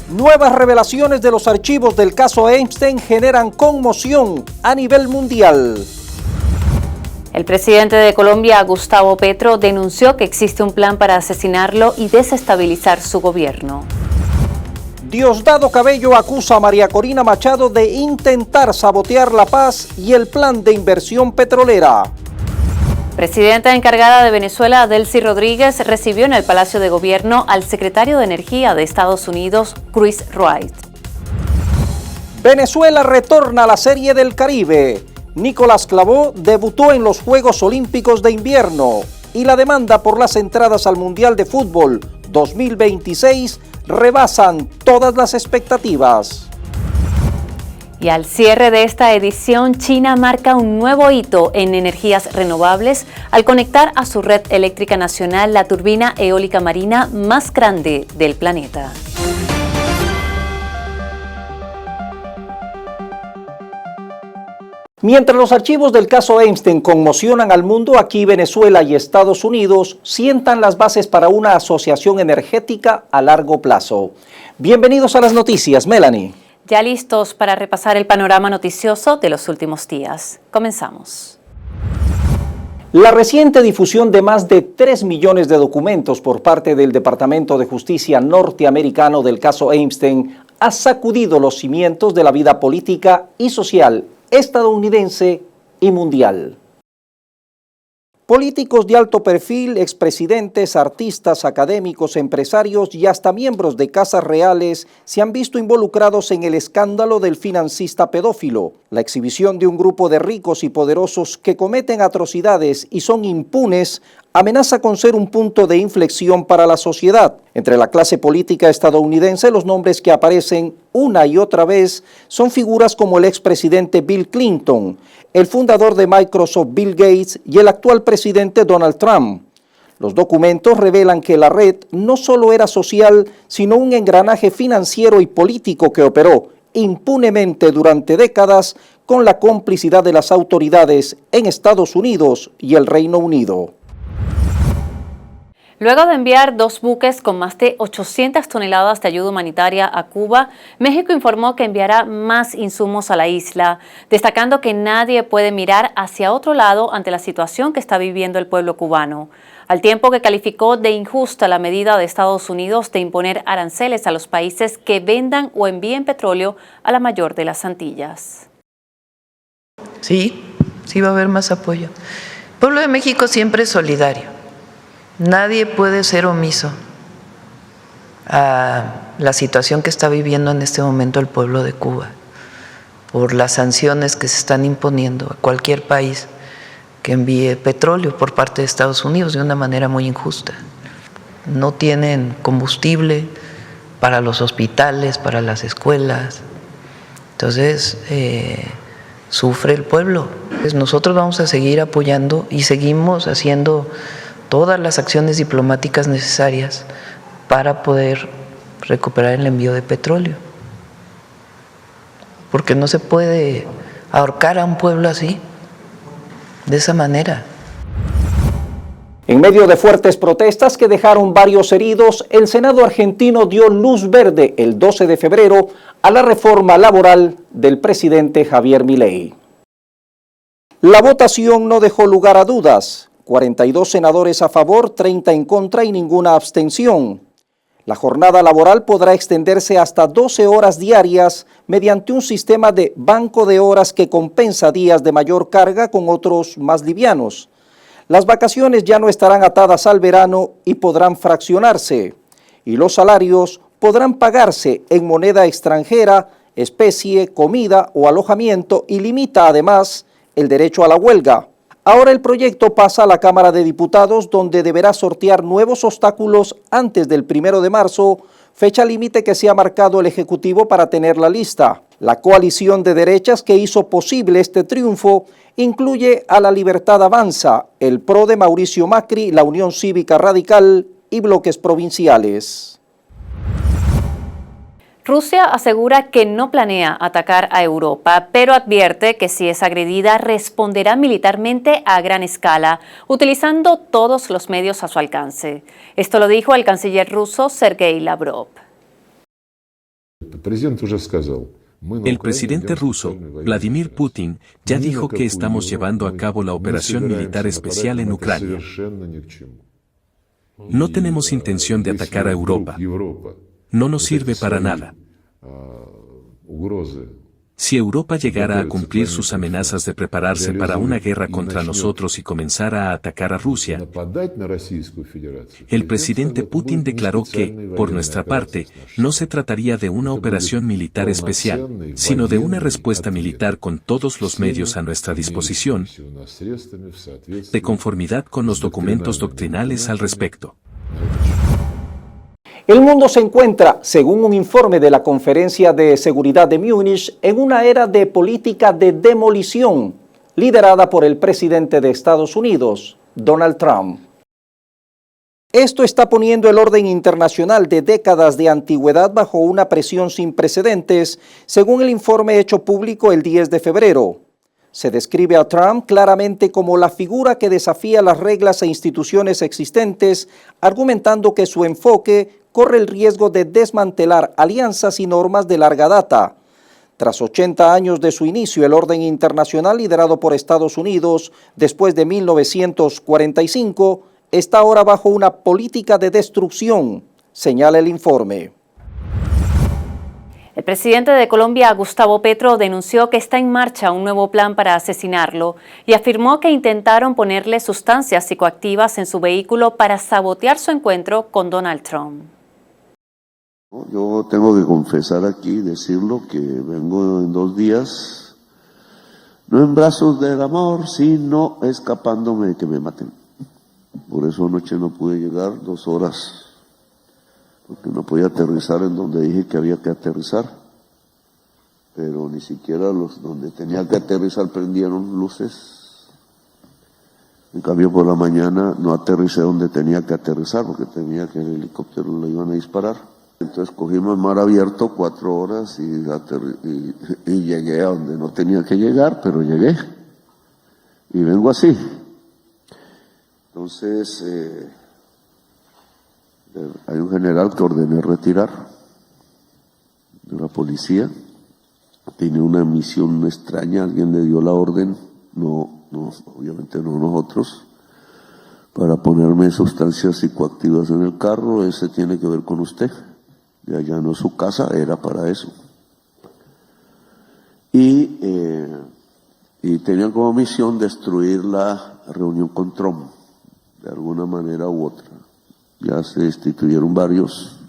Nuevas revelaciones de los archivos del caso Epstein generan conmoción a nivel mundial. El presidente de Colombia, Gustavo Petro, denunció que existe un plan para asesinarlo y desestabilizar su gobierno. Diosdado Cabello acusa a María Corina Machado de intentar sabotear la paz y el plan de inversión petrolera. Presidenta encargada de Venezuela, Delcy Rodríguez, recibió en el Palacio de Gobierno al secretario de Energía de Estados Unidos, Chris Wright. Venezuela retorna a la Serie del Caribe. Nicolás Clavó debutó en los Juegos Olímpicos de Invierno y la demanda por las entradas al Mundial de Fútbol 2026 rebasan todas las expectativas. Y al cierre de esta edición, China marca un nuevo hito en energías renovables al conectar a su red eléctrica nacional la turbina eólica marina más grande del planeta. Mientras los archivos del caso Epstein conmocionan al mundo, aquí Venezuela y Estados Unidos sientan las bases para una asociación energética a largo plazo. Bienvenidos a las noticias, Melanie. Ya listos para repasar el panorama noticioso de los últimos días. Comenzamos. La reciente difusión de más de 3 millones de documentos por parte del Departamento de Justicia norteamericano del caso Epstein ha sacudido los cimientos de la vida política y social estadounidense y mundial. Políticos de alto perfil, expresidentes, artistas, académicos, empresarios y hasta miembros de casas reales se han visto involucrados en el escándalo del financista pedófilo, la exhibición de un grupo de ricos y poderosos que cometen atrocidades y son impunes, amenaza con ser un punto de inflexión para la sociedad. Entre la clase política estadounidense, los nombres que aparecen una y otra vez son figuras como el expresidente Bill Clinton, el fundador de Microsoft Bill Gates y el actual presidente Donald Trump. Los documentos revelan que la red no solo era social, sino un engranaje financiero y político que operó impunemente durante décadas con la complicidad de las autoridades en Estados Unidos y el Reino Unido. Luego de enviar 2 buques con más de 800 toneladas de ayuda humanitaria a Cuba, México informó que enviará más insumos a la isla, destacando que nadie puede mirar hacia otro lado ante la situación que está viviendo el pueblo cubano, al tiempo que calificó de injusta la medida de Estados Unidos de imponer aranceles a los países que vendan o envíen petróleo a la mayor de las Antillas. Sí va a haber más apoyo. El pueblo de México siempre es solidario. Nadie puede ser omiso a la situación que está viviendo en este momento el pueblo de Cuba por las sanciones que se están imponiendo a cualquier país que envíe petróleo por parte de Estados Unidos de una manera muy injusta. No tienen combustible para los hospitales, para las escuelas. Entonces, sufre el pueblo. Nosotros vamos a seguir apoyando y seguimos haciendo todas las acciones diplomáticas necesarias para poder recuperar el envío de petróleo. Porque no se puede ahorcar a un pueblo así, de esa manera. En medio de fuertes protestas que dejaron varios heridos, el Senado argentino dio luz verde el 12 de febrero a la reforma laboral del presidente Javier Milei. La votación no dejó lugar a dudas. 42 senadores a favor, 30 en contra y ninguna abstención. La jornada laboral podrá extenderse hasta 12 horas diarias mediante un sistema de banco de horas que compensa días de mayor carga con otros más livianos. Las vacaciones ya no estarán atadas al verano y podrán fraccionarse. Y los salarios podrán pagarse en moneda extranjera, especie, comida o alojamiento y limita además el derecho a la huelga. Ahora el proyecto pasa a la Cámara de Diputados, donde deberá sortear nuevos obstáculos antes del 1 de marzo, fecha límite que se ha marcado el Ejecutivo para tener la lista. La coalición de derechas que hizo posible este triunfo incluye a La Libertad Avanza, el PRO de Mauricio Macri, la Unión Cívica Radical y bloques provinciales. Rusia asegura que no planea atacar a Europa, pero advierte que si es agredida responderá militarmente a gran escala, utilizando todos los medios a su alcance. Esto lo dijo el canciller ruso Sergei Lavrov. El presidente ruso, Vladimir Putin, ya dijo que estamos llevando a cabo la operación militar especial en Ucrania. No tenemos intención de atacar a Europa. No nos sirve para nada. Si Europa llegara a cumplir sus amenazas de prepararse para una guerra contra nosotros y comenzara a atacar a Rusia, el presidente Putin declaró que, por nuestra parte, no se trataría de una operación militar especial, sino de una respuesta militar con todos los medios a nuestra disposición, de conformidad con los documentos doctrinales al respecto. El mundo se encuentra, según un informe de la Conferencia de Seguridad de Múnich, en una era de política de demolición, liderada por el presidente de Estados Unidos, Donald Trump. Esto está poniendo el orden internacional de décadas de antigüedad bajo una presión sin precedentes, según el informe hecho público el 10 de febrero. Se describe a Trump claramente como la figura que desafía las reglas e instituciones existentes, argumentando que su enfoque corre el riesgo de desmantelar alianzas y normas de larga data. Tras 80 años de su inicio, el orden internacional liderado por Estados Unidos después de 1945 está ahora bajo una política de destrucción, señala el informe. El presidente de Colombia, Gustavo Petro, denunció que está en marcha un nuevo plan para asesinarlo y afirmó que intentaron ponerle sustancias psicoactivas en su vehículo para sabotear su encuentro con Donald Trump. Yo tengo que confesar aquí, decirlo, que vengo en 2 días, no en brazos del amor, sino escapándome de que me maten. Por eso anoche no pude llegar 2 horas, porque no podía aterrizar en donde dije que había que aterrizar, pero ni siquiera los donde tenía que aterrizar prendieron luces. En cambio, por la mañana no aterricé donde tenía que aterrizar, porque tenía que el helicóptero lo iban a disparar. Entonces cogimos mar abierto 4 horas y llegué a donde no tenía que llegar, pero llegué. Y vengo así. Entonces, hay un general que ordené retirar de la policía. Tiene una misión extraña, alguien le dio la orden, no, obviamente no nosotros, para ponerme sustancias psicoactivas en el carro. Ese tiene que ver con usted. Ya no es su casa, era para eso. Y tenían como misión destruir la reunión con Trump, de alguna manera u otra. Ya se destituyeron varios,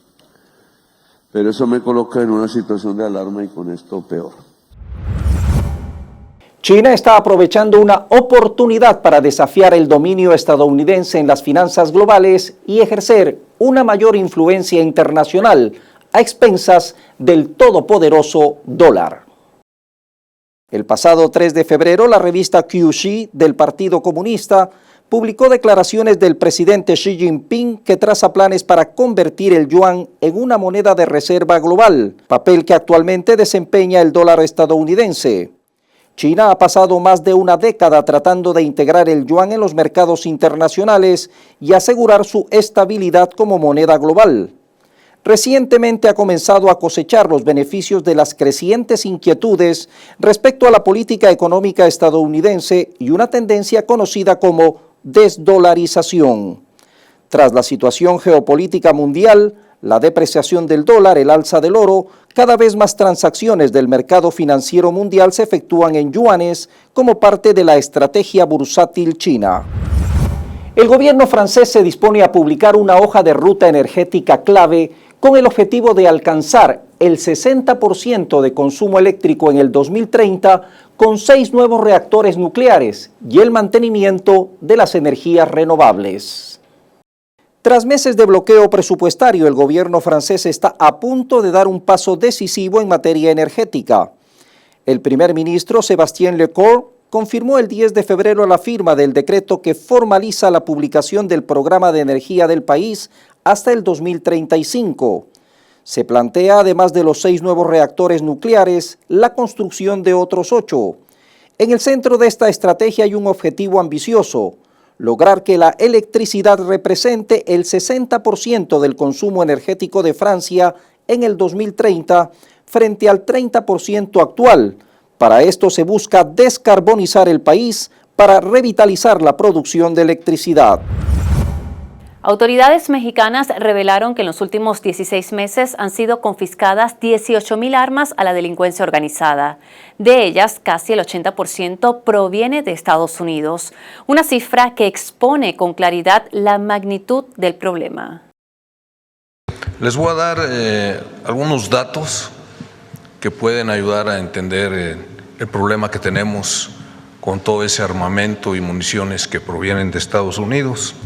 pero eso me coloca en una situación de alarma y con esto peor. China está aprovechando una oportunidad para desafiar el dominio estadounidense en las finanzas globales y ejercer una mayor influencia internacional a expensas del todopoderoso dólar. El pasado 3 de febrero, la revista QXi del Partido Comunista publicó declaraciones del presidente Xi Jinping que traza planes para convertir el yuan en una moneda de reserva global, papel que actualmente desempeña el dólar estadounidense. China ha pasado más de una década tratando de integrar el yuan en los mercados internacionales y asegurar su estabilidad como moneda global. Recientemente ha comenzado a cosechar los beneficios de las crecientes inquietudes respecto a la política económica estadounidense y una tendencia conocida como desdolarización. Tras la situación geopolítica mundial, la depreciación del dólar, el alza del oro, cada vez más transacciones del mercado financiero mundial se efectúan en yuanes como parte de la estrategia bursátil china. El gobierno francés se dispone a publicar una hoja de ruta energética clave con el objetivo de alcanzar el 60% de consumo eléctrico en el 2030 con 6 nuevos reactores nucleares y el mantenimiento de las energías renovables. Tras meses de bloqueo presupuestario, el gobierno francés está a punto de dar un paso decisivo en materia energética. El primer ministro Sébastien Lecornu confirmó el 10 de febrero la firma del decreto que formaliza la publicación del programa de energía del país hasta el 2035. Se plantea, además de los 6 nuevos reactores nucleares, la construcción de otros 8. En el centro de esta estrategia hay un objetivo ambicioso: lograr que la electricidad represente el 60% del consumo energético de Francia en el 2030 frente al 30% actual. Para esto se busca descarbonizar el país para revitalizar la producción de electricidad. Autoridades mexicanas revelaron que en los últimos 16 meses han sido confiscadas 18,000 armas a la delincuencia organizada. De ellas, casi el 80% proviene de Estados Unidos, una cifra que expone con claridad la magnitud del problema. Les voy a dar algunos datos que pueden ayudar a entender el problema que tenemos con todo ese armamento y municiones que provienen de Estados Unidos.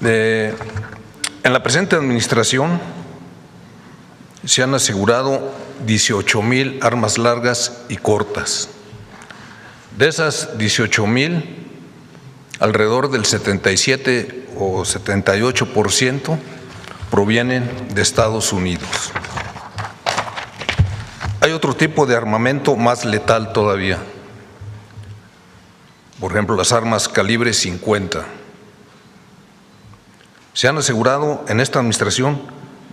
En la presente administración se han asegurado 18,000 armas largas y cortas. De esas 18,000, alrededor del 77 o 78% provienen de Estados Unidos. Hay otro tipo de armamento más letal todavía. Por ejemplo, las armas calibre 50. Se han asegurado en esta administración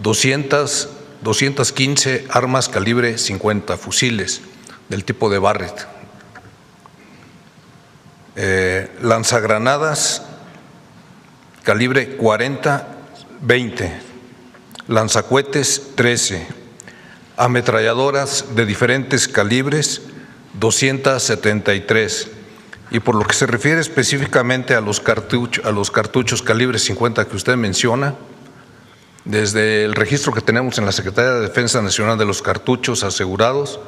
215 armas calibre 50, fusiles del tipo de Barrett. Lanzagranadas calibre 40, 20, lanzacohetes 13, ametralladoras de diferentes calibres 273. Y por lo que se refiere específicamente a los cartuchos calibre 50 que usted menciona, desde el registro que tenemos en la Secretaría de Defensa Nacional de los cartuchos asegurados,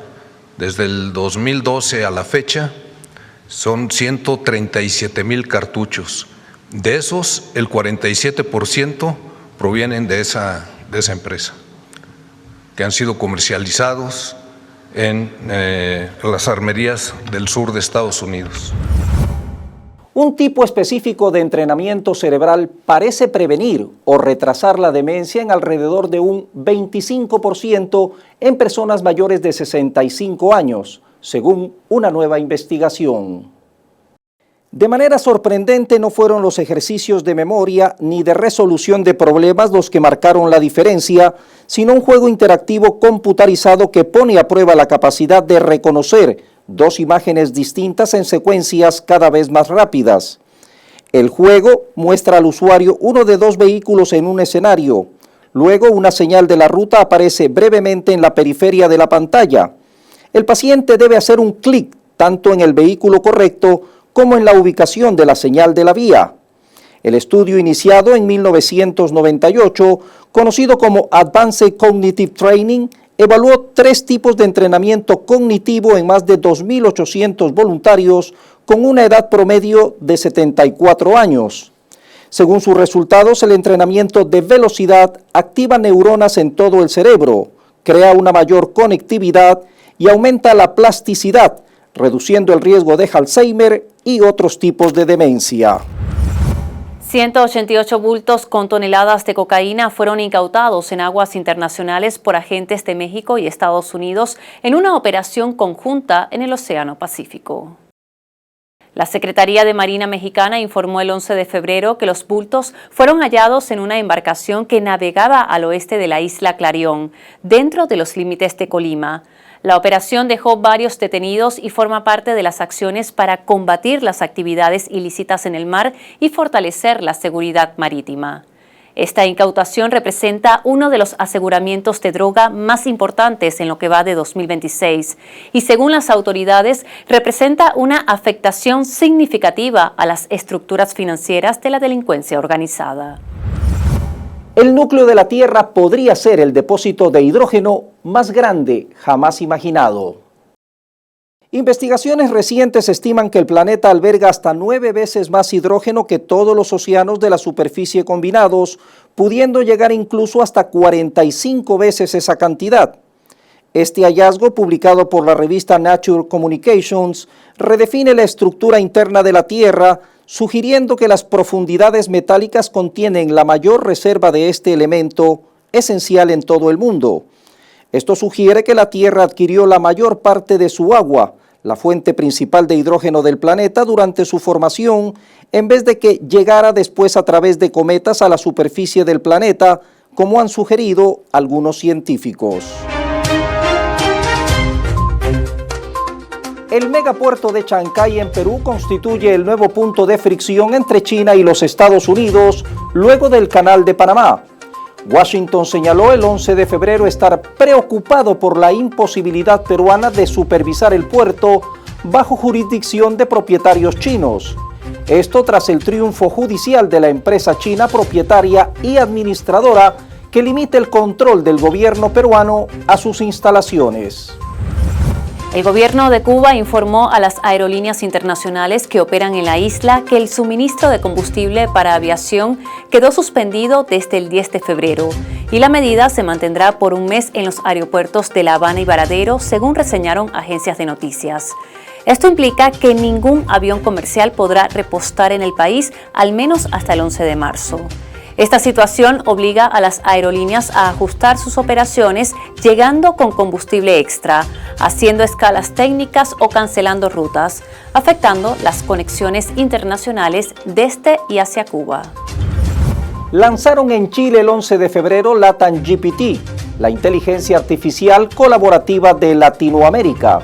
desde el 2012 a la fecha, son 137,000 cartuchos. De esos, el 47% provienen de esa empresa, que han sido comercializados en las armerías del sur de Estados Unidos. Un tipo específico de entrenamiento cerebral parece prevenir o retrasar la demencia en alrededor de un 25% en personas mayores de 65 años, según una nueva investigación. De manera sorprendente, no fueron los ejercicios de memoria ni de resolución de problemas los que marcaron la diferencia, sino un juego interactivo computarizado que pone a prueba la capacidad de reconocer dos imágenes distintas en secuencias cada vez más rápidas. El juego muestra al usuario uno de dos vehículos en un escenario. Luego, una señal de la ruta aparece brevemente en la periferia de la pantalla. El paciente debe hacer un clic tanto en el vehículo correcto como en la ubicación de la señal de la vía. El estudio iniciado en 1998, conocido como Advanced Cognitive Training, evaluó 3 tipos de entrenamiento cognitivo en más de 2.800 voluntarios con una edad promedio de 74 años. Según sus resultados, el entrenamiento de velocidad activa neuronas en todo el cerebro, crea una mayor conectividad y aumenta la plasticidad, reduciendo el riesgo de Alzheimer y otros tipos de demencia. 188 bultos con toneladas de cocaína fueron incautados en aguas internacionales por agentes de México y Estados Unidos en una operación conjunta en el Océano Pacífico. La Secretaría de Marina Mexicana informó el 11 de febrero que los bultos fueron hallados en una embarcación que navegaba al oeste de la isla Clarión, dentro de los límites de Colima. La operación dejó varios detenidos y forma parte de las acciones para combatir las actividades ilícitas en el mar y fortalecer la seguridad marítima. Esta incautación representa uno de los aseguramientos de droga más importantes en lo que va de 2026 y, según las autoridades, representa una afectación significativa a las estructuras financieras de la delincuencia organizada. El núcleo de la Tierra podría ser el depósito de hidrógeno más grande jamás imaginado. Investigaciones recientes estiman que el planeta alberga hasta 9 veces más hidrógeno que todos los océanos de la superficie combinados, pudiendo llegar incluso hasta 45 veces esa cantidad. Este hallazgo, publicado por la revista Nature Communications, redefine la estructura interna de la Tierra, sugiriendo que las profundidades metálicas contienen la mayor reserva de este elemento esencial en todo el mundo. Esto sugiere que la Tierra adquirió la mayor parte de su agua, la fuente principal de hidrógeno del planeta, durante su formación, en vez de que llegara después a través de cometas a la superficie del planeta, como han sugerido algunos científicos. El megapuerto de Chancay en Perú constituye el nuevo punto de fricción entre China y los Estados Unidos luego del Canal de Panamá. Washington señaló el 11 de febrero estar preocupado por la imposibilidad peruana de supervisar el puerto bajo jurisdicción de propietarios chinos. Esto tras el triunfo judicial de la empresa china propietaria y administradora que limita el control del gobierno peruano a sus instalaciones. El gobierno de Cuba informó a las aerolíneas internacionales que operan en la isla que el suministro de combustible para aviación quedó suspendido desde el 10 de febrero y la medida se mantendrá por un mes en los aeropuertos de La Habana y Varadero, según reseñaron agencias de noticias. Esto implica que ningún avión comercial podrá repostar en el país al menos hasta el 11 de marzo. Esta situación obliga a las aerolíneas a ajustar sus operaciones llegando con combustible extra, haciendo escalas técnicas o cancelando rutas, afectando las conexiones internacionales desde y hacia Cuba. Lanzaron en Chile el 11 de febrero LATAM GPT, la inteligencia artificial colaborativa de Latinoamérica.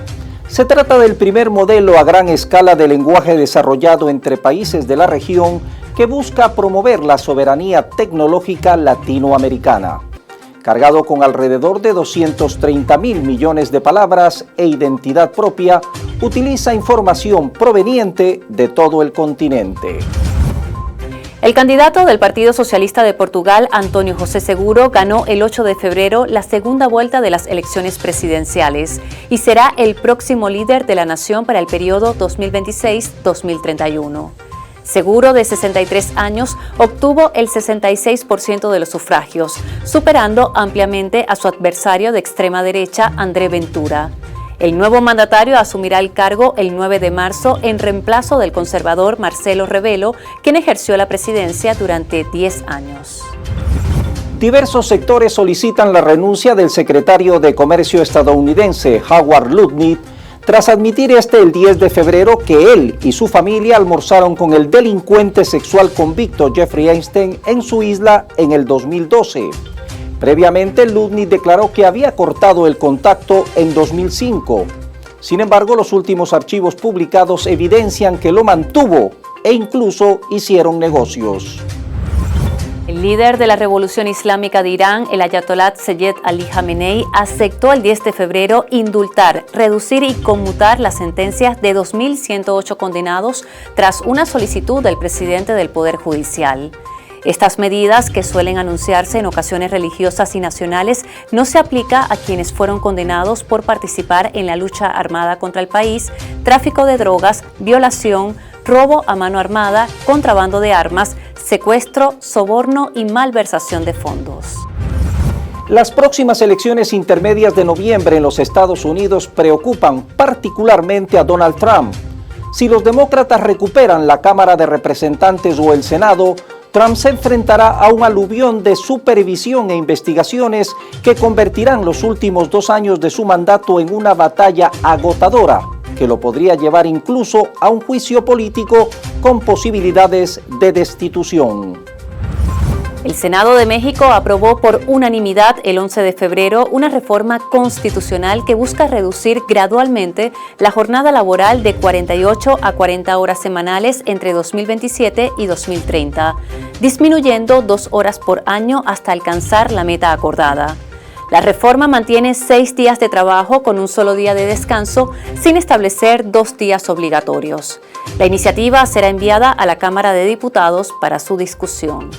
Se trata del primer modelo a gran escala de lenguaje desarrollado entre países de la región que busca promover la soberanía tecnológica latinoamericana. Cargado con alrededor de 230.000 millones de palabras e identidad propia, utiliza información proveniente de todo el continente. El candidato del Partido Socialista de Portugal, António José Seguro, ganó el 8 de febrero la segunda vuelta de las elecciones presidenciales y será el próximo líder de la nación para el periodo 2026-2031. Seguro, de 63 años, obtuvo el 66% de los sufragios, superando ampliamente a su adversario de extrema derecha, André Ventura. El nuevo mandatario asumirá el cargo el 9 de marzo en reemplazo del conservador Marcelo Rebelo, quien ejerció la presidencia durante 10 años. Diversos sectores solicitan la renuncia del secretario de Comercio estadounidense, Howard Lutnick, tras admitir el 10 de febrero que él y su familia almorzaron con el delincuente sexual convicto Jeffrey Epstein en su isla en el 2012. Previamente, Lutnick declaró que había cortado el contacto en 2005. Sin embargo, los últimos archivos publicados evidencian que lo mantuvo e incluso hicieron negocios. El líder de la Revolución Islámica de Irán, el ayatolá Seyed Ali Jamenei, aceptó el 10 de febrero indultar, reducir y conmutar las sentencias de 2.108 condenados tras una solicitud del presidente del Poder Judicial. Estas medidas, que suelen anunciarse en ocasiones religiosas y nacionales, no se aplica a quienes fueron condenados por participar en la lucha armada contra el país, tráfico de drogas, violación, robo a mano armada, contrabando de armas, secuestro, soborno y malversación de fondos. Las próximas elecciones intermedias de noviembre en los Estados Unidos preocupan particularmente a Donald Trump. Si los demócratas recuperan la Cámara de Representantes o el Senado, Trump se enfrentará a un aluvión de supervisión e investigaciones que convertirán los últimos 2 años de su mandato en una batalla agotadora, que lo podría llevar incluso a un juicio político con posibilidades de destitución. El Senado de México aprobó por unanimidad el 11 de febrero una reforma constitucional que busca reducir gradualmente la jornada laboral de 48 a 40 horas semanales entre 2027 y 2030, disminuyendo 2 horas por año hasta alcanzar la meta acordada. La reforma mantiene 6 días de trabajo con un solo día de descanso, sin establecer 2 días obligatorios. La iniciativa será enviada a la Cámara de Diputados para su discusión.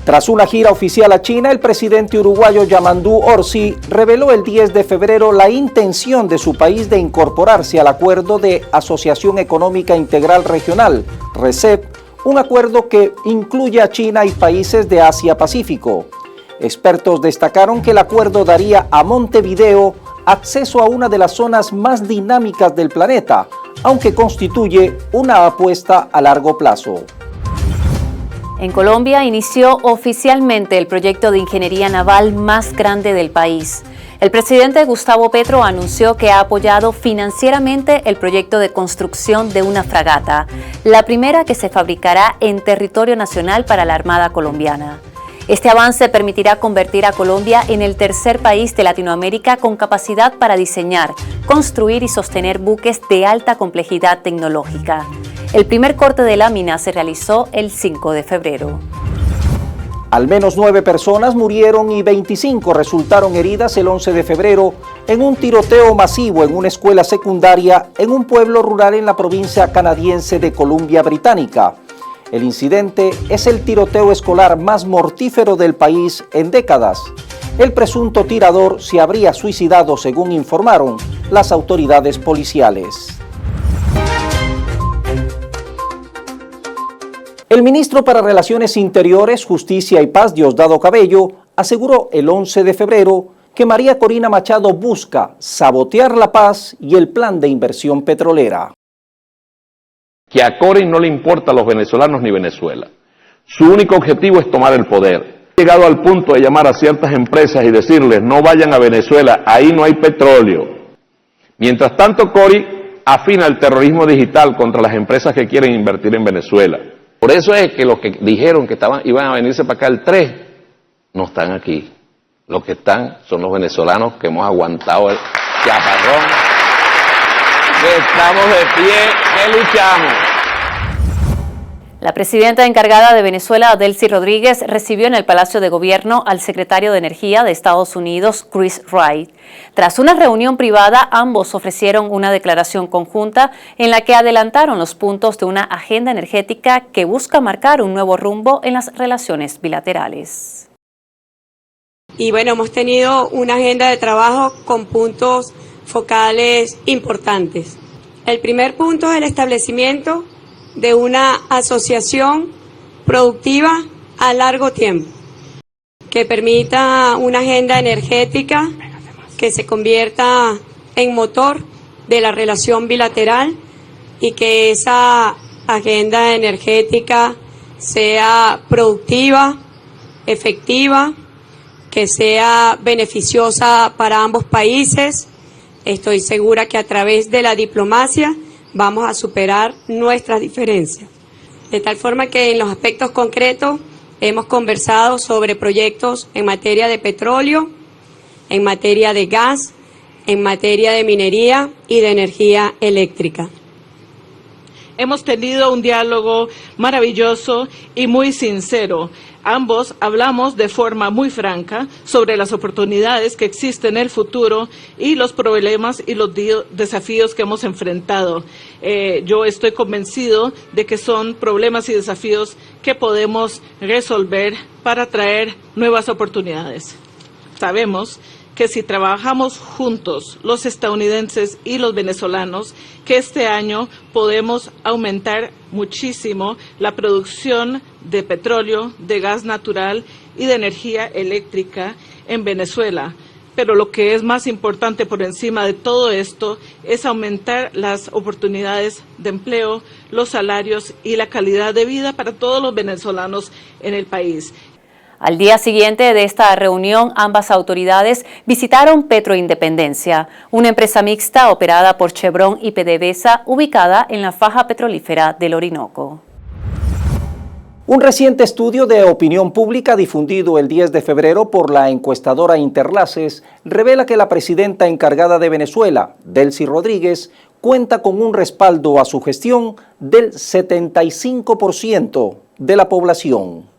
Tras una gira oficial a China, el presidente uruguayo Yamandu Orsi reveló el 10 de febrero la intención de su país de incorporarse al Acuerdo de Asociación Económica Integral Regional, RCEP, un acuerdo que incluye a China y países de Asia-Pacífico. Expertos destacaron que el acuerdo daría a Montevideo acceso a una de las zonas más dinámicas del planeta, aunque constituye una apuesta a largo plazo. En Colombia inició oficialmente el proyecto de ingeniería naval más grande del país. El presidente Gustavo Petro anunció que ha apoyado financieramente el proyecto de construcción de una fragata, la primera que se fabricará en territorio nacional para la Armada colombiana. Este avance permitirá convertir a Colombia en el tercer país de Latinoamérica con capacidad para diseñar, construir y sostener buques de alta complejidad tecnológica. El primer corte de lámina se realizó el 5 de febrero. Al menos 9 personas murieron y 25 resultaron heridas el 11 de febrero en un tiroteo masivo en una escuela secundaria en un pueblo rural en la provincia canadiense de Columbia Británica. El incidente es el tiroteo escolar más mortífero del país en décadas. El presunto tirador se habría suicidado, según informaron las autoridades policiales. El ministro para Relaciones Interiores, Justicia y Paz, Diosdado Cabello, aseguró el 11 de febrero que María Corina Machado busca sabotear la paz y el plan de inversión petrolera. Que a Cory no le importa a los venezolanos ni Venezuela. Su único objetivo es tomar el poder. Ha llegado al punto de llamar a ciertas empresas y decirles no vayan a Venezuela, ahí no hay petróleo. Mientras tanto, Cory afina el terrorismo digital contra las empresas que quieren invertir en Venezuela. Por eso es que los que dijeron que iban a venirse para acá el 3, no están aquí. Los que están son los venezolanos que hemos aguantado el chaparrón, que estamos de pie, que luchamos. La presidenta encargada de Venezuela, Delcy Rodríguez, recibió en el Palacio de Gobierno al secretario de Energía de Estados Unidos, Chris Wright. Tras una reunión privada, ambos ofrecieron una declaración conjunta en la que adelantaron los puntos de una agenda energética que busca marcar un nuevo rumbo en las relaciones bilaterales. Y bueno, hemos tenido una agenda de trabajo con puntos focales importantes. El primer punto es el establecimiento de una asociación productiva a largo tiempo, que permita una agenda energética que se convierta en motor de la relación bilateral y que esa agenda energética sea productiva, efectiva, que sea beneficiosa para ambos países. Estoy segura que a través de la diplomacia vamos a superar nuestras diferencias. De tal forma que en los aspectos concretos hemos conversado sobre proyectos en materia de petróleo, en materia de gas, en materia de minería y de energía eléctrica. Hemos tenido un diálogo maravilloso y muy sincero. Ambos hablamos de forma muy franca sobre las oportunidades que existen en el futuro y los problemas y los desafíos que hemos enfrentado. Yo estoy convencido de que son problemas y desafíos que podemos resolver para traer nuevas oportunidades. Sabemos que si trabajamos juntos, los estadounidenses y los venezolanos, que este año podemos aumentar muchísimo la producción de petróleo, de gas natural y de energía eléctrica en Venezuela. Pero lo que es más importante por encima de todo esto es aumentar las oportunidades de empleo, los salarios y la calidad de vida para todos los venezolanos en el país. Al día siguiente de esta reunión, ambas autoridades visitaron Petroindependencia, una empresa mixta operada por Chevron y PDVSA ubicada en la faja petrolífera del Orinoco. Un reciente estudio de opinión pública difundido el 10 de febrero por la encuestadora Interlaces revela que la presidenta encargada de Venezuela, Delcy Rodríguez, cuenta con un respaldo a su gestión del 75% de la población.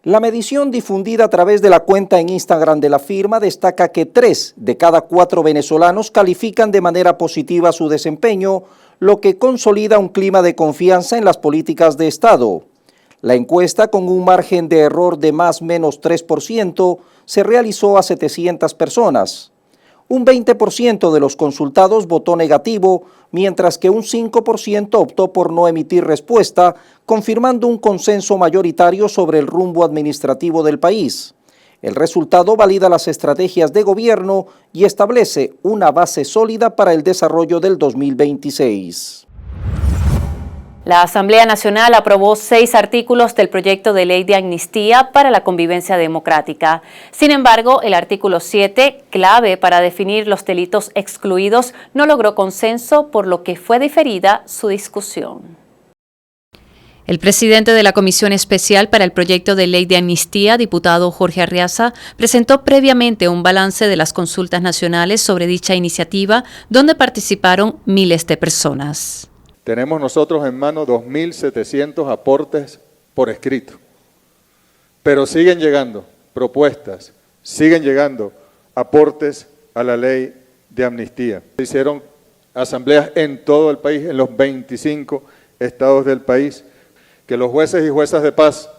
La medición difundida a través de la cuenta en Instagram de la firma destaca que 3 de cada 4 venezolanos califican de manera positiva su desempeño, lo que consolida un clima de confianza en las políticas de Estado. La encuesta, con un margen de error de más o menos 3%, se realizó a 700 personas. Un 20% de los consultados votó negativo, mientras que un 5% optó por no emitir respuesta, confirmando un consenso mayoritario sobre el rumbo administrativo del país. El resultado valida las estrategias de gobierno y establece una base sólida para el desarrollo del 2026. La Asamblea Nacional aprobó 6 artículos del proyecto de ley de amnistía para la convivencia democrática. Sin embargo, el artículo 7, clave para definir los delitos excluidos, no logró consenso, por lo que fue diferida su discusión. El presidente de la Comisión Especial para el Proyecto de Ley de Amnistía, diputado Jorge Arriaza, presentó previamente un balance de las consultas nacionales sobre dicha iniciativa, donde participaron miles de personas. Tenemos nosotros en mano 2.700 aportes por escrito, pero siguen llegando propuestas, siguen llegando aportes a la ley de amnistía. Se hicieron asambleas en todo el país, en los 25 estados del país, que los jueces y juezas de paz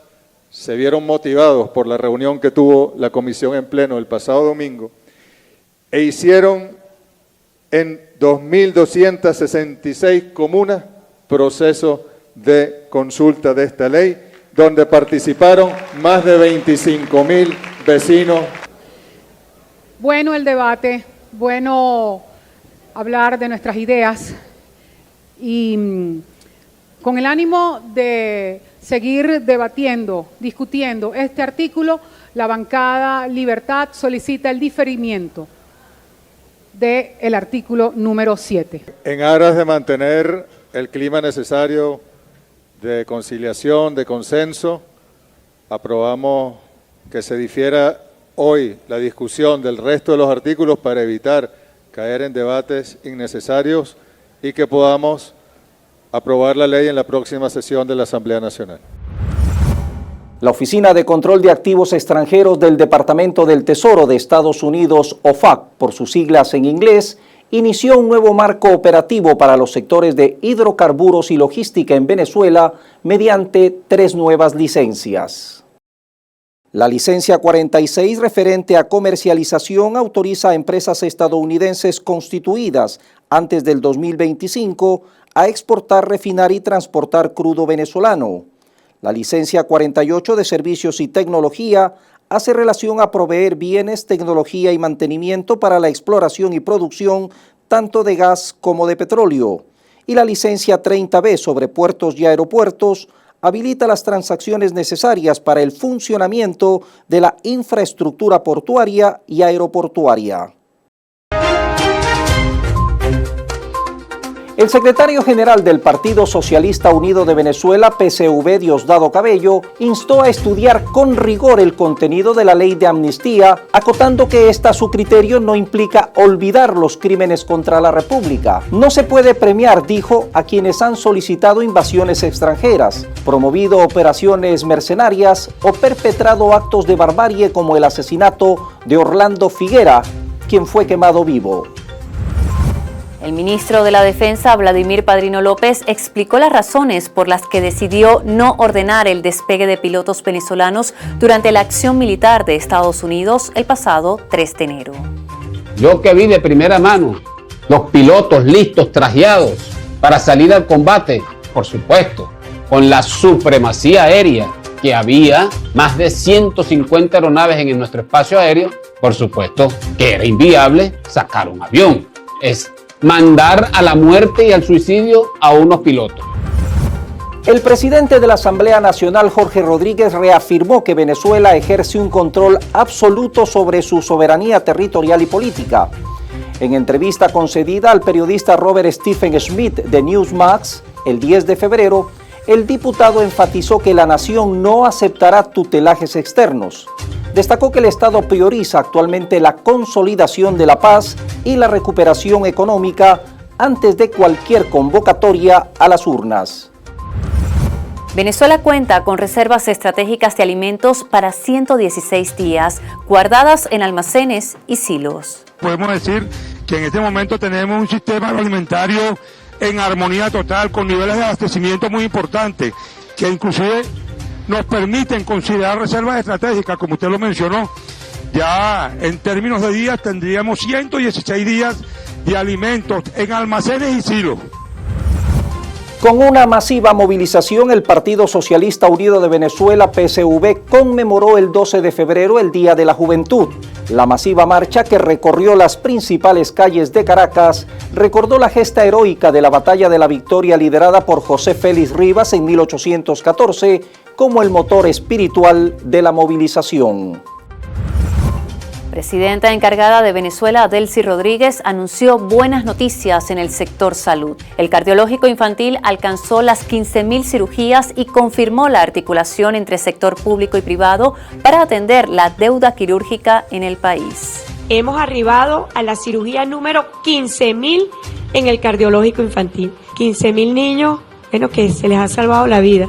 se vieron motivados por la reunión que tuvo la comisión en pleno el pasado domingo e hicieron en 2.266 comunas proceso de consulta de esta ley, donde participaron más de 25.000 vecinos. Bueno el debate, bueno hablar de nuestras ideas y con el ánimo de seguir debatiendo, discutiendo este artículo, la bancada Libertad solicita el diferimiento del artículo número 7. En aras de mantener el clima necesario de conciliación, de consenso, aprobamos que se difiera hoy la discusión del resto de los artículos para evitar caer en debates innecesarios y que podamos aprobar la ley en la próxima sesión de la Asamblea Nacional. La Oficina de Control de Activos Extranjeros del Departamento del Tesoro de Estados Unidos, OFAC, por sus siglas en inglés, inició un nuevo marco operativo para los sectores de hidrocarburos y logística en Venezuela mediante 3 nuevas licencias. La licencia 46, referente a comercialización, autoriza a empresas estadounidenses constituidas antes del 2025 a exportar, refinar y transportar crudo venezolano. La licencia 48 de servicios y tecnología hace relación a proveer bienes, tecnología y mantenimiento para la exploración y producción tanto de gas como de petróleo. Y la licencia 30B sobre puertos y aeropuertos habilita las transacciones necesarias para el funcionamiento de la infraestructura portuaria y aeroportuaria. El secretario general del Partido Socialista Unido de Venezuela, PSV, Diosdado Cabello, instó a estudiar con rigor el contenido de la ley de amnistía, acotando que esta a su criterio no implica olvidar los crímenes contra la República. No se puede premiar, dijo, a quienes han solicitado invasiones extranjeras, promovido operaciones mercenarias o perpetrado actos de barbarie como el asesinato de Orlando Figuera, quien fue quemado vivo. El ministro de la Defensa, Vladimir Padrino López, explicó las razones por las que decidió no ordenar el despegue de pilotos venezolanos durante la acción militar de Estados Unidos el pasado 3 de enero. Yo que vi de primera mano los pilotos listos, trajeados para salir al combate, por supuesto, con la supremacía aérea, que había más de 150 aeronaves en nuestro espacio aéreo, por supuesto que era inviable sacar un avión. Es mandar a la muerte y al suicidio a unos pilotos. El presidente de la Asamblea Nacional, Jorge Rodríguez, reafirmó que Venezuela ejerce un control absoluto sobre su soberanía territorial y política. En entrevista concedida al periodista Robert Stephen Smith de Newsmax el 10 de febrero, el diputado enfatizó que la nación no aceptará tutelajes externos. Destacó que el Estado prioriza actualmente la consolidación de la paz y la recuperación económica antes de cualquier convocatoria a las urnas. Venezuela cuenta con reservas estratégicas de alimentos para 116 días, guardadas en almacenes y silos. Podemos decir que en este momento tenemos un sistema alimentario en armonía total, con niveles de abastecimiento muy importantes, que inclusive nos permiten considerar reservas estratégicas, como usted lo mencionó. Ya en términos de días tendríamos 116 días de alimentos en almacenes y silos. Con una masiva movilización, el Partido Socialista Unido de Venezuela, PSV, conmemoró el 12 de febrero el Día de la Juventud. La masiva marcha, que recorrió las principales calles de Caracas, recordó la gesta heroica de la Batalla de la Victoria liderada por José Félix Rivas en 1814 como el motor espiritual de la movilización. Presidenta encargada de Venezuela, Delcy Rodríguez, anunció buenas noticias en el sector salud. El cardiológico infantil alcanzó las 15.000 cirugías y confirmó la articulación entre sector público y privado para atender la deuda quirúrgica en el país. Hemos arribado a la cirugía número 15.000 en el cardiológico infantil. 15.000 niños, bueno, que se les ha salvado la vida.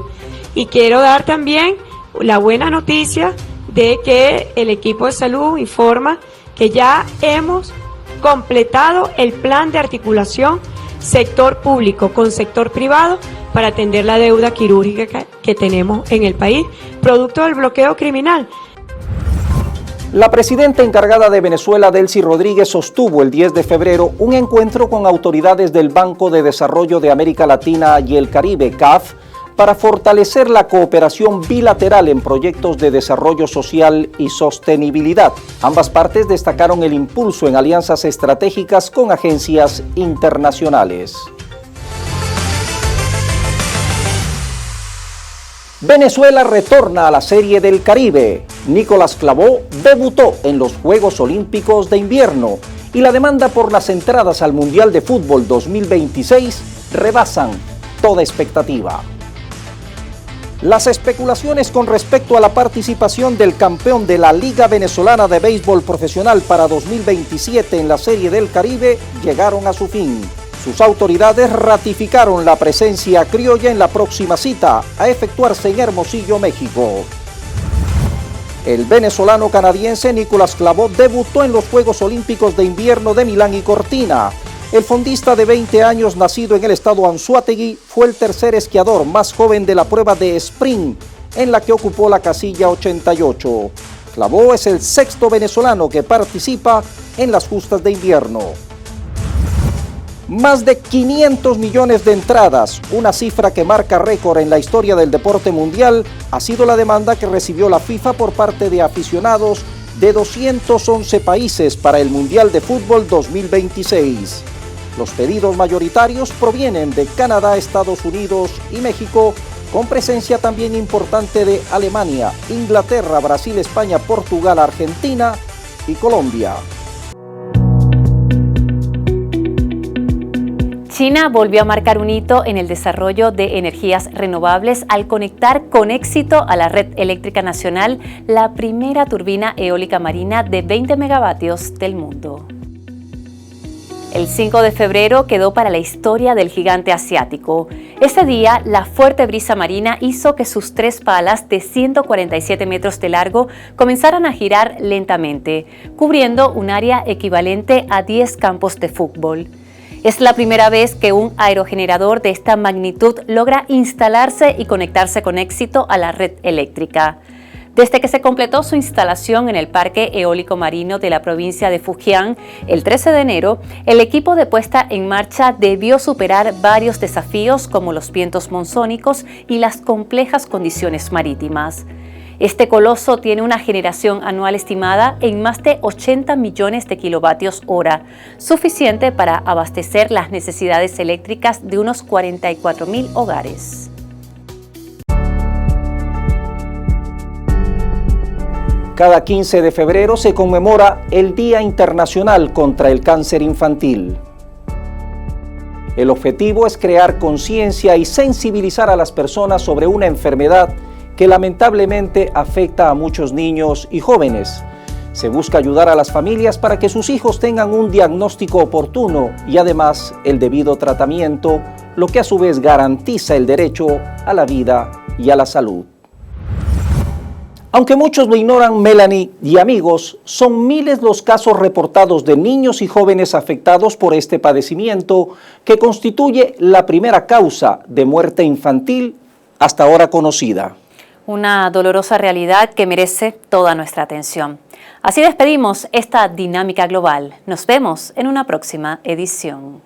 Y quiero dar también la buena noticia de que el equipo de salud informa que ya hemos completado el plan de articulación sector público con sector privado para atender la deuda quirúrgica que tenemos en el país, producto del bloqueo criminal. La presidenta encargada de Venezuela, Delcy Rodríguez, sostuvo el 10 de febrero un encuentro con autoridades del Banco de Desarrollo de América Latina y el Caribe, CAF, para fortalecer la cooperación bilateral en proyectos de desarrollo social y sostenibilidad. Ambas partes destacaron el impulso en alianzas estratégicas con agencias internacionales. Venezuela retorna a la Serie del Caribe. Nicolás Clavó debutó en los Juegos Olímpicos de Invierno y la demanda por las entradas al Mundial de Fútbol 2026 rebasan toda expectativa. Las especulaciones con respecto a la participación del campeón de la Liga Venezolana de Béisbol Profesional para 2027 en la Serie del Caribe llegaron a su fin. Sus autoridades ratificaron la presencia criolla en la próxima cita a efectuarse en Hermosillo, México. El venezolano canadiense Nicolás Clavó debutó en los Juegos Olímpicos de Invierno de Milán y Cortina. El fondista de 20 años, nacido en el estado Anzoátegui, fue el tercer esquiador más joven de la prueba de sprint, en la que ocupó la casilla 88. Clavó es el sexto venezolano que participa en las justas de invierno. Más de 500 millones de entradas, una cifra que marca récord en la historia del deporte mundial, ha sido la demanda que recibió la FIFA por parte de aficionados de 211 países para el Mundial de Fútbol 2026. Los pedidos mayoritarios provienen de Canadá, Estados Unidos y México, con presencia también importante de Alemania, Inglaterra, Brasil, España, Portugal, Argentina y Colombia. China volvió a marcar un hito en el desarrollo de energías renovables al conectar con éxito a la red eléctrica nacional la primera turbina eólica marina de 20 megavatios del mundo. El 5 de febrero quedó para la historia del gigante asiático. Ese día, la fuerte brisa marina hizo que sus 3 palas de 147 metros de largo comenzaran a girar lentamente, cubriendo un área equivalente a 10 campos de fútbol. Es la primera vez que un aerogenerador de esta magnitud logra instalarse y conectarse con éxito a la red eléctrica. Desde que se completó su instalación en el Parque Eólico Marino de la provincia de Fujian el 13 de enero, el equipo de puesta en marcha debió superar varios desafíos como los vientos monzónicos y las complejas condiciones marítimas. Este coloso tiene una generación anual estimada en más de 80 millones de kilovatios hora, suficiente para abastecer las necesidades eléctricas de unos 44.000 hogares. Cada 15 de febrero se conmemora el Día Internacional contra el Cáncer Infantil. El objetivo es crear conciencia y sensibilizar a las personas sobre una enfermedad que lamentablemente afecta a muchos niños y jóvenes. Se busca ayudar a las familias para que sus hijos tengan un diagnóstico oportuno y además el debido tratamiento, lo que a su vez garantiza el derecho a la vida y a la salud. Aunque muchos lo ignoran, Melanie y amigos, son miles los casos reportados de niños y jóvenes afectados por este padecimiento que constituye la primera causa de muerte infantil hasta ahora conocida. Una dolorosa realidad que merece toda nuestra atención. Así despedimos esta dinámica global. Nos vemos en una próxima edición.